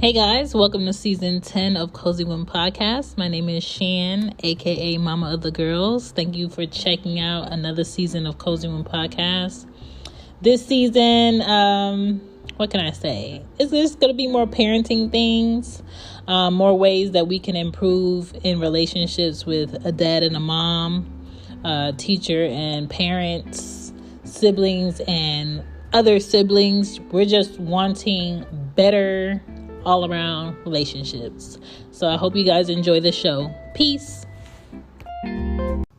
Hey guys, welcome to season 10 of Cozy Womb Podcast. My name is Shan, aka Mama of the Girls. Thank you for checking out another season of Cozy Womb Podcast. This season, what can I say? It's going to be more parenting things, more ways that we can improve in relationships with a dad and a mom, teacher and parents, siblings and other siblings. We're just wanting better all around relationships. So I hope you guys enjoy the show. Peace.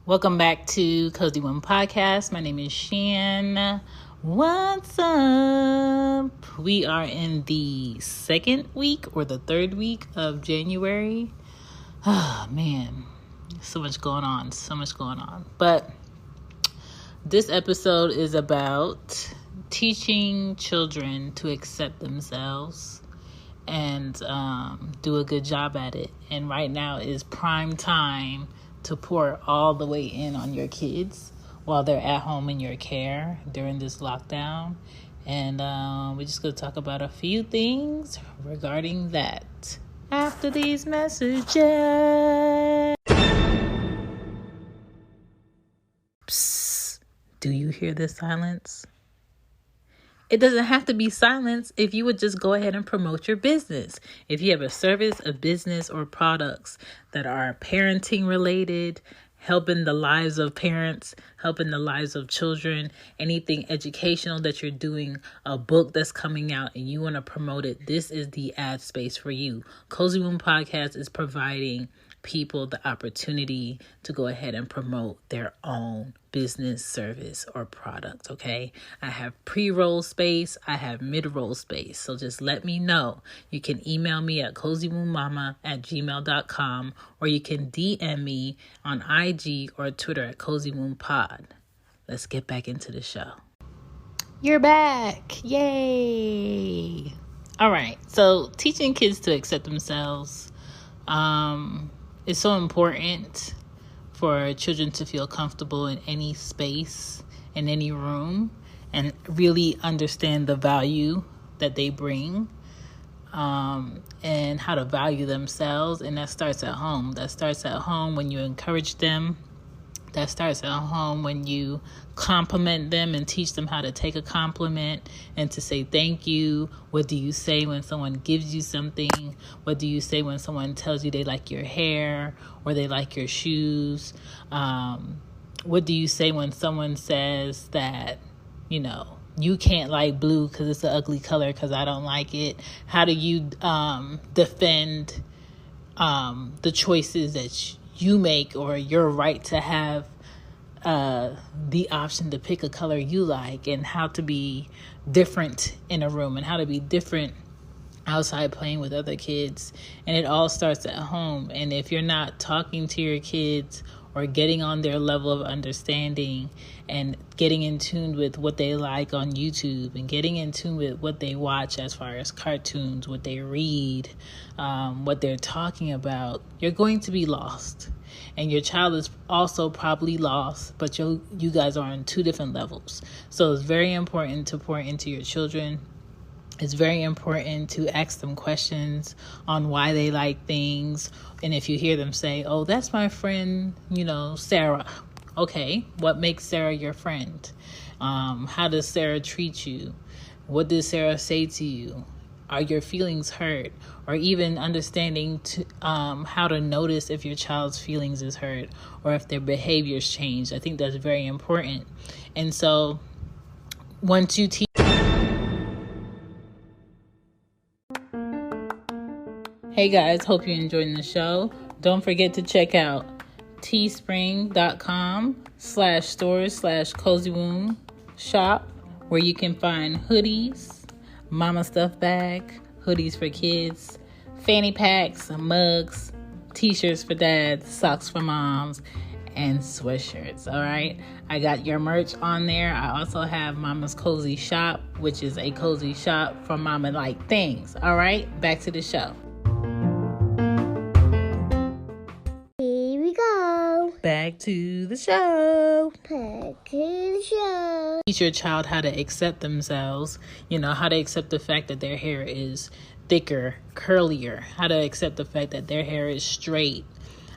Welcome back to Cozy Womb Podcast. My name is Shan. What's up? We are in the second week or the third week of January. Oh man, so much going on. But this episode is about teaching children to accept themselves and do a good job at it. And right now is prime time to pour all the way in on your kids while they're at home in your care during this lockdown. And we're just going to talk about a few things regarding that after these messages. Psst. Do you hear the silence? It doesn't have to be silence if you would just go ahead and promote your business. If you have a service, a business, or products that are parenting related, helping the lives of parents, helping the lives of children, anything educational that you're doing, a book that's coming out and you want to promote it, this is the ad space for you. Cozy Womb Podcast is providing people the opportunity to go ahead and promote their own business, service, or product. Okay, I have pre-roll space, I have mid-roll space, so just let me know. You can email me at cozywombbmama@gmail.com, or you can DM me on IG or Twitter at cozywombbpod. Let's get back into the show. You're back. Yay. All right, so teaching kids to accept themselves is so important for children to feel comfortable in any space, in any room, and really understand the value that they bring, and how to value themselves. And that starts at home. That starts at home when you encourage them. That starts at home when you compliment them and teach them how to take a compliment and to say thank you. What do you say when someone gives you something? What do you say when someone tells you they like your hair or they like your shoes? What do you say when someone says that, you can't like blue because it's an ugly color because I don't like it? How do you defend the choices that you make, or your right to have the option to pick a color you like, and how to be different in a room and how to be different outside playing with other kids. And it all starts at home. And if you're not talking to your kids or getting on their level of understanding and getting in tune with what they like on YouTube and getting in tune with what they watch as far as cartoons, what they read, what they're talking about, you're going to be lost. And your child is also probably lost, but you guys are on two different levels. So it's very important to pour into your children. It's very important to ask them questions on why they like things. And if you hear them say, oh, that's my friend, Sarah. Okay, what makes Sarah your friend? How does Sarah treat you? What does Sarah say to you? Are your feelings hurt? Or even understanding how to notice if your child's feelings is hurt or if their behaviors change. I think that's very important. And so once you teach... Hey guys, hope you're enjoying the show. Don't forget to check out teespring.com/stores/Cozy shop, where you can find hoodies, mama stuff bag, hoodies for kids, fanny packs, mugs, t-shirts for dads, socks for moms, and sweatshirts. All right, I got your merch on there. I also have Mama's Cozy Shop, which is a cozy shop for mama like things. All right, back to the show. Here we go. Back to the show. Back to the show. Teach your child how to accept themselves, how to accept the fact that their hair is thicker, curlier, how to accept the fact that their hair is straight,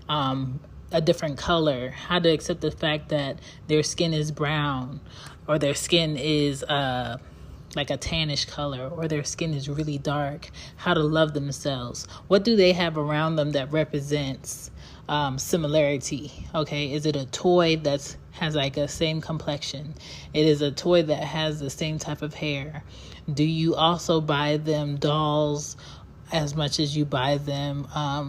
a different color, how to accept the fact that their skin is brown, or their skin is like a tannish color, or their skin is really dark, how to love themselves. What do they have around them that represents similarity? Okay, is it a toy that has like a same complexion? It is a toy that has the same type of hair. Do you also buy them dolls as much as you buy them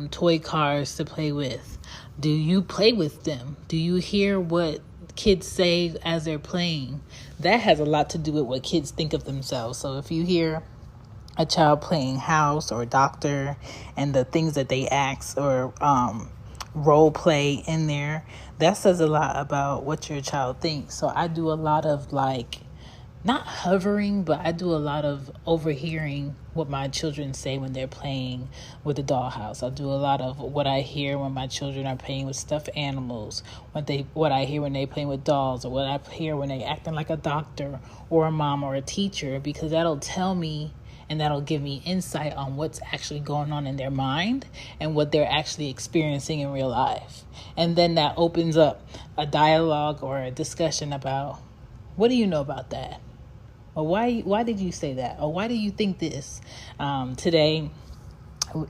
toy cars to play with? Do you play with them? Do you hear what kids say as they're playing? That has a lot to do with what kids think of themselves. So if you hear a child playing house or doctor and the things that they ask or role play in there, that says a lot about what your child thinks. So I do a lot of not hovering, but I do a lot of overhearing what my children say when they're playing with the dollhouse. I do a lot of what I hear when my children are playing with stuffed animals, what I hear when they playing with dolls, or what I hear when they acting like a doctor or a mom or a teacher, because that'll tell me and that'll give me insight on what's actually going on in their mind and what they're actually experiencing in real life. And then that opens up a dialogue or a discussion about, what do you know about that? Or why did you say that? Or why do you think this? Today,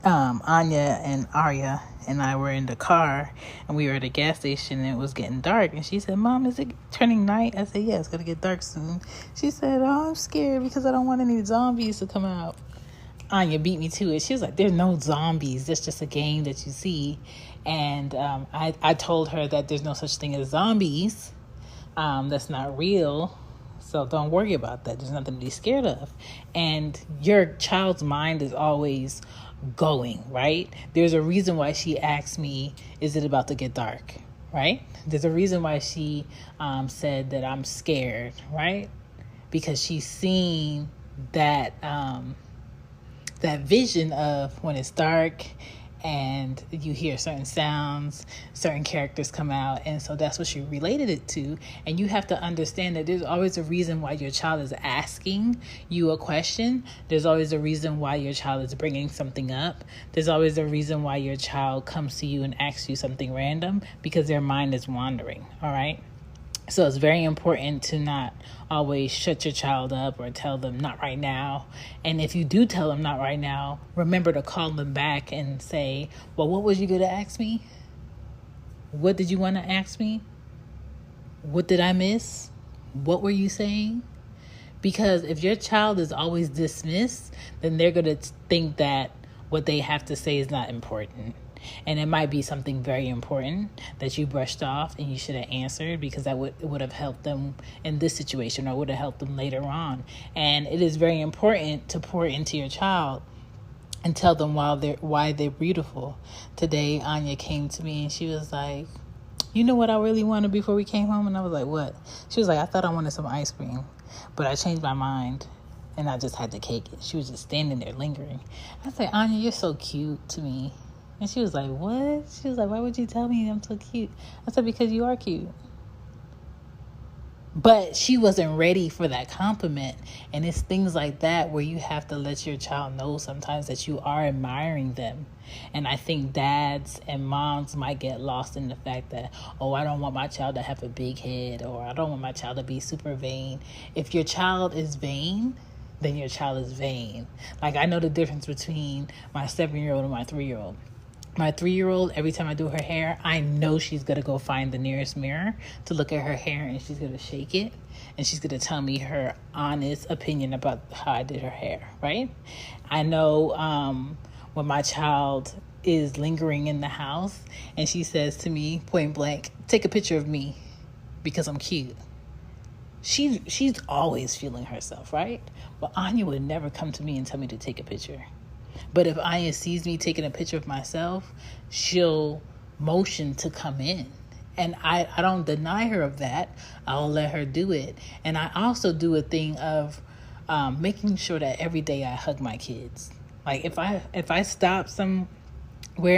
Anya and Arya and I were in the car, and we were at a gas station, and it was getting dark. And she said, "Mom, is it turning night?" I said, "Yeah, it's going to get dark soon." She said, "Oh, I'm scared because I don't want any zombies to come out." Anya beat me to it. She was like, "There's no zombies. That's just a game that you see." And I told her that there's no such thing as zombies. That's not real. So don't worry about that. There's nothing to be scared of. And your child's mind is always going, right? There's a reason why she asked me, is it about to get dark, right? There's a reason why she said that I'm scared, right? Because she's seen that that vision of when it's dark and you hear certain sounds, certain characters come out. And so that's what she related it to. And you have to understand that there's always a reason why your child is asking you a question. There's always a reason why your child is bringing something up. There's always a reason why your child comes to you and asks you something random, because their mind is wandering, all right? So it's very important to not always shut your child up or tell them not right now. And if you do tell them not right now, remember to call them back and say, well, what was you going to ask me? What did you want to ask me? What did I miss? What were you saying? Because if your child is always dismissed, then they're going to think that what they have to say is not important. And it might be something very important that you brushed off and you should have answered, because that would have helped them in this situation, or would have helped them later on. And it is very important to pour into your child and tell them why they're beautiful. Today, Anya came to me and she was like, "You know what I really wanted before we came home?" And I was like, "What?" She was like, "I thought I wanted some ice cream, but I changed my mind and I just had to cake it." She was just standing there lingering. I said, "Anya, you're so cute to me." And she was like, "What?" She was like, "Why would you tell me I'm so cute?" I said, "Because you are cute." But she wasn't ready for that compliment. And it's things like that where you have to let your child know sometimes that you are admiring them. And I think dads and moms might get lost in the fact that, oh, I don't want my child to have a big head, or I don't want my child to be super vain. If your child is vain, then your child is vain. Like, I know the difference between my 7-year-old and my 3-year-old. My 3-year-old, every time I do her hair, I know she's going to go find the nearest mirror to look at her hair, and she's going to shake it, and she's going to tell me her honest opinion about how I did her hair, right? I know when my child is lingering in the house and she says to me, point blank, "Take a picture of me because I'm cute." She's always feeling herself, right? But Anya would never come to me and tell me to take a picture. But if Anya sees me taking a picture of myself, she'll motion to come in. And I don't deny her of that. I'll let her do it. And I also do a thing of making sure that every day I hug my kids. Like if I stop somewhere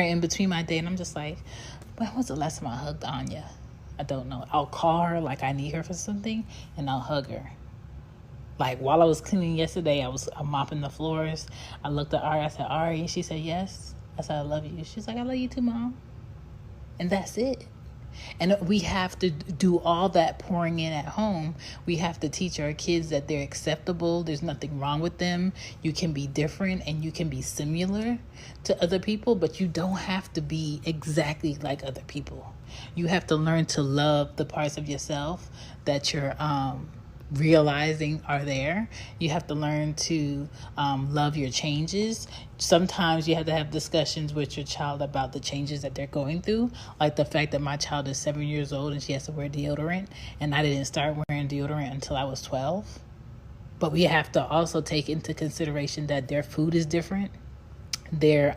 in between my day and I'm just like, When was the last time I hugged Anya? I don't know. I'll call her like I need her for something, and I'll hug her. Like while I was cleaning yesterday, I'm mopping the floors. I looked at Ari. I said, Ari. She said, yes. I said, I love you. She's like, I love you too, Mom. And that's it. And we have to do all that pouring in at home. We have to teach our kids that they're acceptable. There's nothing wrong with them. You can be different and you can be similar to other people, but you don't have to be exactly like other people. You have to learn to love the parts of yourself that you're realizing are there. You have to learn to love your changes. Sometimes you have to have discussions with your child about the changes that they're going through, like the fact that my child is 7 years old and she has to wear deodorant, and I didn't start wearing deodorant until I was 12. But we have to also take into consideration that their food is different. Their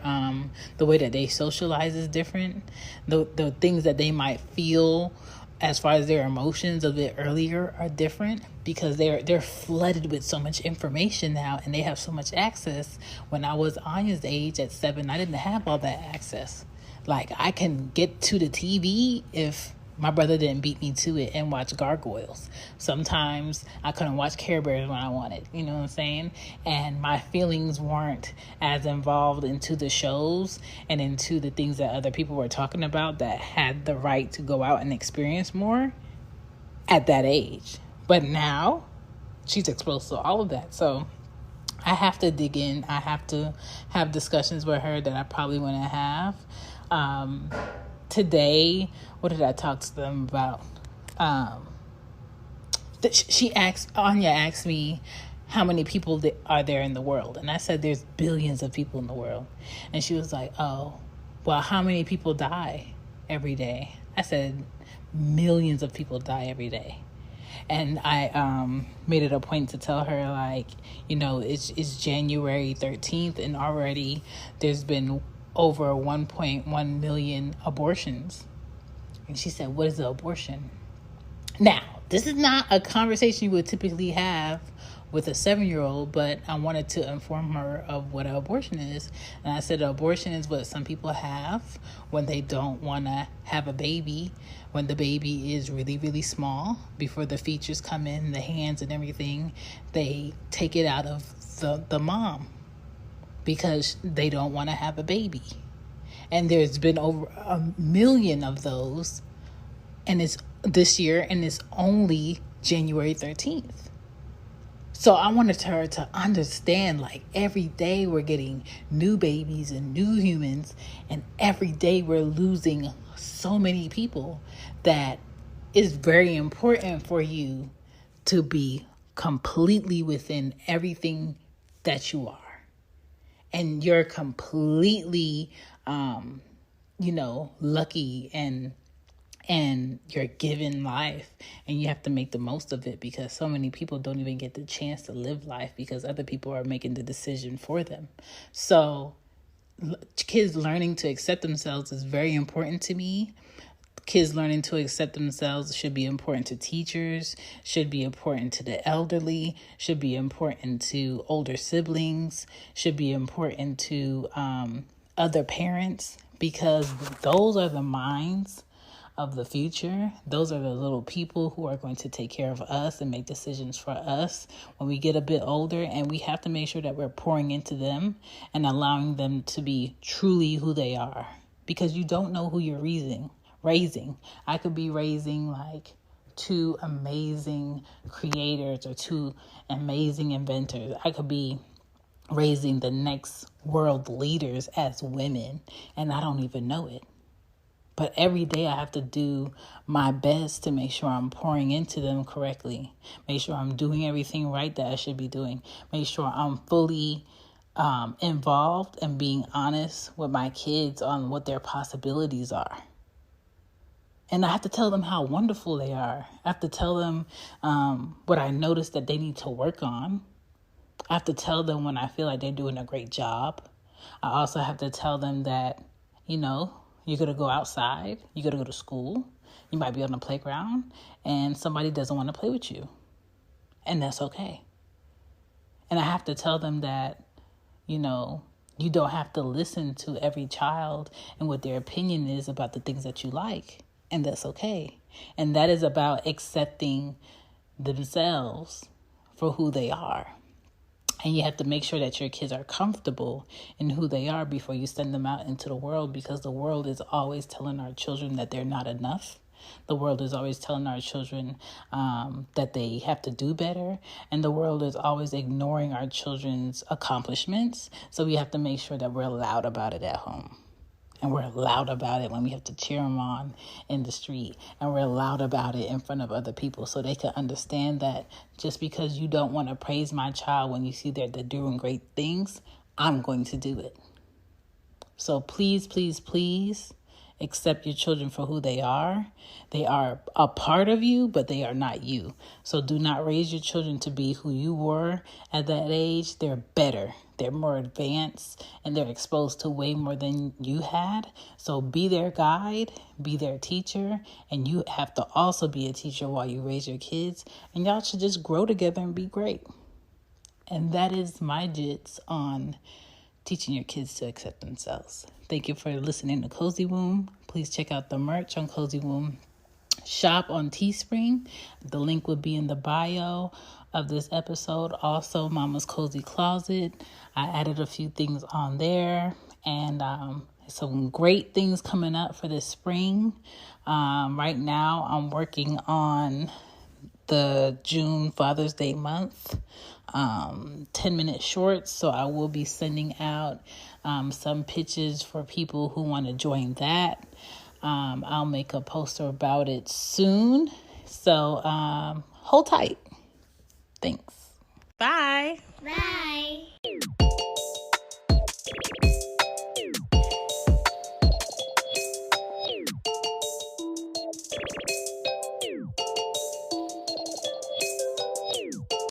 the way that they socialize is different. The things that they might feel as far as their emotions a bit earlier are different, because they're flooded with so much information now and they have so much access. When I was Anya's age at 7, I didn't have all that access. Like, I can get to the TV if my brother didn't beat me to it and watch Gargoyles. Sometimes I couldn't watch Care Bears when I wanted, you know what I'm saying? And my feelings weren't as involved into the shows and into the things that other people were talking about that had the right to go out and experience more at that age. But now she's exposed to all of that. So I have to dig in. I have to have discussions with her that I probably wouldn't have. Today, what did I talk to them about? Anya asked me how many people are there in the world. And I said, there's billions of people in the world. And she was like, oh, well, how many people die every day? I said, millions of people die every day. And I made it a point to tell her, like, you know, it's January 13th and already there's been over 1.1 million abortions. And she said, what is an abortion? Now, this is not a conversation you would typically have with a 7-year-old, but I wanted to inform her of what an abortion is. And I said, abortion is what some people have when they don't want to have a baby, when the baby is really, really small. Before the features come in, the hands and everything, they take it out of the mom because they don't want to have a baby. And there's been over 1 million of those, and it's this year, and it's only January 13th. So I wanted her to understand, like, every day we're getting new babies and new humans, and every day we're losing so many people, that it's very important for you to be completely within everything that you are. And you're completely, lucky and you're given life, and you have to make the most of it, because so many people don't even get the chance to live life because other people are making the decision for them. So kids learning to accept themselves is very important to me. Kids learning to accept themselves should be important to teachers, should be important to the elderly, should be important to older siblings, should be important to other parents, because those are the minds of the future. Those are the little people who are going to take care of us and make decisions for us when we get a bit older, and we have to make sure that we're pouring into them and allowing them to be truly who they are, because you don't know who you're raising. I could be raising like 2 amazing creators or 2 amazing inventors. I could be raising the next world leaders as women, and I don't even know it. But every day I have to do my best to make sure I'm pouring into them correctly. Make sure I'm doing everything right that I should be doing. Make sure I'm fully involved and being honest with my kids on what their possibilities are. And I have to tell them how wonderful they are. I have to tell them what I notice that they need to work on. I have to tell them when I feel like they're doing a great job. I also have to tell them that, you're going to go outside. You're going to go to school. You might be on the playground and somebody doesn't want to play with you. And that's okay. And I have to tell them that, You don't have to listen to every child and what their opinion is about the things that you like. And that's okay. And that is about accepting themselves for who they are. And you have to make sure that your kids are comfortable in who they are before you send them out into the world, because the world is always telling our children that they're not enough. The world is always telling our children that they have to do better. And the world is always ignoring our children's accomplishments. So we have to make sure that we're loud about it at home. And we're loud about it when we have to cheer them on in the street. And we're loud about it in front of other people so they can understand that just because you don't want to praise my child when you see that they're doing great things, I'm going to do it. So please, please, please accept your children for who they are. They are a part of you, but they are not you. So do not raise your children to be who you were at that age. They're better. They're more advanced, and they're exposed to way more than you had. So be their guide, be their teacher, and you have to also be a teacher while you raise your kids. And y'all should just grow together and be great. And that is my jits on teaching your kids to accept themselves. Thank you for listening to Cozy Womb. Please check out the merch on Cozy Womb shop on Teespring. The link will be in the bio of this episode. Also, Mama's Cozy Closet. I added a few things on there, and some great things coming up for this spring. Right now, I'm working on the June Father's Day month 10-minute shorts. So I will be sending out some pitches for people who want to join that. I'll make a poster about it soon. So hold tight. Thanks. Bye. Bye.